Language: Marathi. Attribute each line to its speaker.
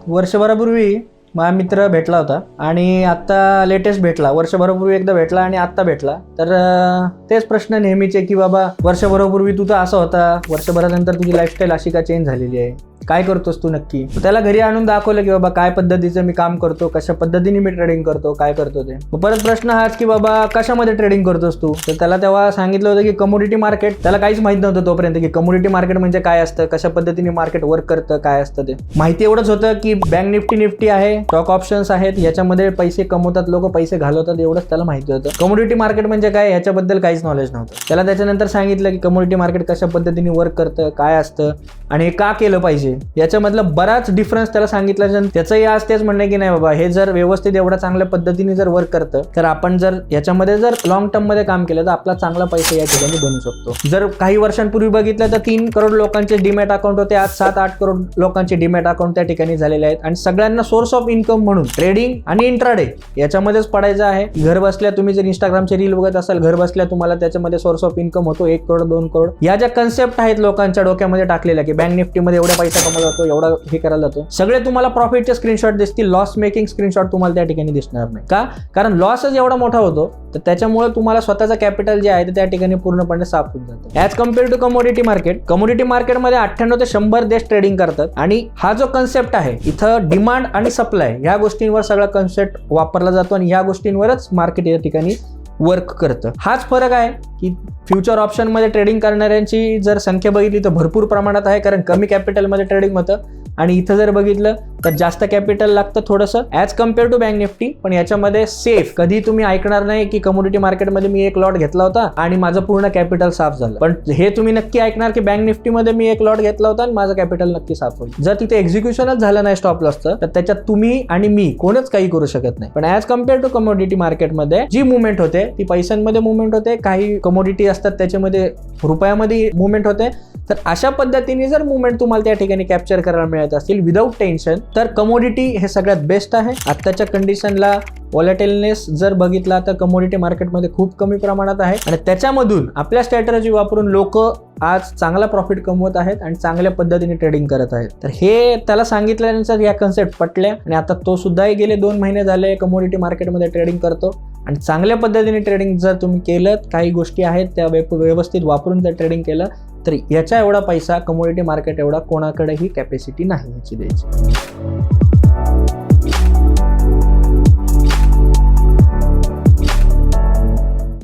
Speaker 1: वर्षभरापूर्वी माझा मित्र भेटला होता आणि आत्ता लेटेस्ट भेटला. वर्षभरापूर्वी एकदा भेटला आणि आत्ता भेटला. तर तेच प्रश्न नेहमीचे की बाबा वर्षभरापूर्वी तू तर असा होता, वर्षभरानंतर तुझी लाईफस्टाईल अशी का चेंज झालेली आहे, काय करतोस तू नक्की. त्याला घरी आणून दाखवलं की बाबा काय पद्धतीचं मी काम करतो, कशा पद्धतीने मी ट्रेडिंग करतो, काय करतो ते. परत प्रश्न हाच की बाबा कशामध्ये ट्रेडिंग करतोस तू. तर त्याला तेव्हा सांगितलं होतं की कमोडिटी मार्केट. त्याला काहीच माहित नव्हतं तोपर्यंत की कमोडिटी मार्केट म्हणजे काय असतं, कशा पद्धतीने मार्केट वर्क करतं, काय असतं ते. माहिती एवढंच होतं की बँक निफ्टी आहे, स्टॉक ऑप्शन्स आहेत, याच्यामध्ये पैसे कमवतात लोक, पैसे घालवतात, एवढंच त्याला माहिती होतं. कमोडिटी मार्केट म्हणजे काय याच्याबद्दल काहीच नॉलेज नव्हतं. त्याला त्याच्यानंतर सांगितलं की कमोडिटी मार्केट कशा पद्धतीने वर्क करतं, काय असतं आणि हे का केलं पाहिजे. याच्यामधलं बराच डिफरन्स त्याला सांगितलं. त्याचंही आज तेच म्हणणं की नाही बाबा हे जर व्यवस्थित एवढ्या चांगल्या पद्धतीने जर वर्क करतं तर आपण जर याच्यामध्ये जर लॉंग टर्म मध्ये काम केलं तर आपला चांगला पैसा या ठिकाणी बनू शकतो. जर काही वर्षांपूर्वी बघितलं तर 3 करोड लोकांचे डीमॅट अकाउंट होते, आज 7-8 करोड लोकांचे डीमॅट अकाउंट त्या ठिकाणी झालेले आहेत. आणि सगळ्यांना सोर्स ऑफ इन्कम म्हणून ट्रेडिंग आणि इंट्राडे याच्यामध्येच पडायचं आहे. घर बसल्या तुम्ही जर इंस्टाग्रामचे रील बघत असाल, घर बसल्या तुम्हाला त्याच्यामध्ये सोर्स ऑफ इन्कम होतो. 1 करोड 2 करोड या ज्या कन्सेप्ट आहेत लोकांच्या डोक्यामध्ये टाकलेल्या की बँक निफ्टीमध्ये एवढा पैसा कमवला जातो, एवढा हे करायला जातो, सगळे तुम्हाला प्रॉफिटचे स्क्रीनशॉट दिसतील, लॉस मेकिंग स्क्रीनशॉट तुम्हाला त्या ठिकाणी दिसणार नाही. का? कारण लॉसच एवढा मोठा होतो तर त्याच्यामुळे तुम्हाला स्वतःचा कॅपिटल जे आहे ते त्या ठिकाणी पूर्णपणे साफ होऊन जातं. As compare to commodity market, commodity मार्केटमध्ये 98 ते 100 देश ट्रेडिंग करतात आणि हा जो कन्सेप्ट आहे इथं डिमांड आणि सप्लाय ह्या गोष्टींवर सगळा कन्सेप्ट वापरला जातो आणि या गोष्टींवरच मार्केट या ठिकाणी वर्क करतं. हाच फरक आहे की फ्युचर ऑप्शन मध्ये ट्रेडिंग करणाऱ्यांची जर संख्या बघितली तर भरपूर प्रमाणात आहे, कारण कमी कॅपिटलमध्ये ट्रेडिंग होतं. आणि इथं जर बघितलं तर जास्त कॅपिटल लागतं थोडंसं as compare to bank Nifty. पण याच्यामध्ये सेफ कधी तुम्ही ऐकणार नाही की कमोडिटी मार्केटमध्ये मी 1 लॉट घेतला होता आणि माझं पूर्ण कॅपिटल साफ झालं. पण हे तुम्ही नक्की ऐकणार की बँक निफ्टीमध्ये मी 1 लॉट घेतला होता आणि माझं कॅपिटल नक्की साफ होईल. जर तिथे एक्झिक्युशनच झालं नाही स्टॉप लॉसचं तर त्याच्यात तुम्ही आणि मी कोणच काही करू शकत नाही. पण ॲज कम्पेअर टू कमोडिटी मार्केटमध्ये जी मुवमेंट होते ती पैशांमध्ये मुवमेंट होते, काही कमोडिटी असतात त्याच्यामध्ये रुपयामध्ये मुवमेंट होते. तर अशा पद्धतीने जर मुवमेंट तुम्हाला त्या ठिकाणी कॅप्चर करायला मिळत असतील विदाऊट टेन्शन तर कमोडिटी हे सगळ्यात बेस्ट आहे. आत्ताच्या कंडिशनला व्हॉलॅटिलनेस जर बघितला तर कमोडिटी मार्केटमध्ये खूप कमी प्रमाणात आहे आणि त्याच्यामधून आपल्या स्ट्रॅटेजी वापरून लोक आज चांगला प्रॉफिट कमवत आहेत आणि चांगल्या पद्धतीने ट्रेडिंग करत आहेत. तर हे त्याला सांगितल्यानंतर या कन्सेप्ट पटल्या आणि आता तो सुद्धा गेले 2 महिने झाले कमोडिटी मार्केटमध्ये ट्रेडिंग करतो आणि चांगल्या पद्धतीने ट्रेडिंग जर तुम्ही केलं, काही गोष्टी आहेत त्या व्यवस्थित वापरून जर ट्रेडिंग केलं तर याच्या एवढा पैसा कमोडिटी मार्केट एवढा कोणाकडेही कॅपॅसिटी नाही याची द्यायची.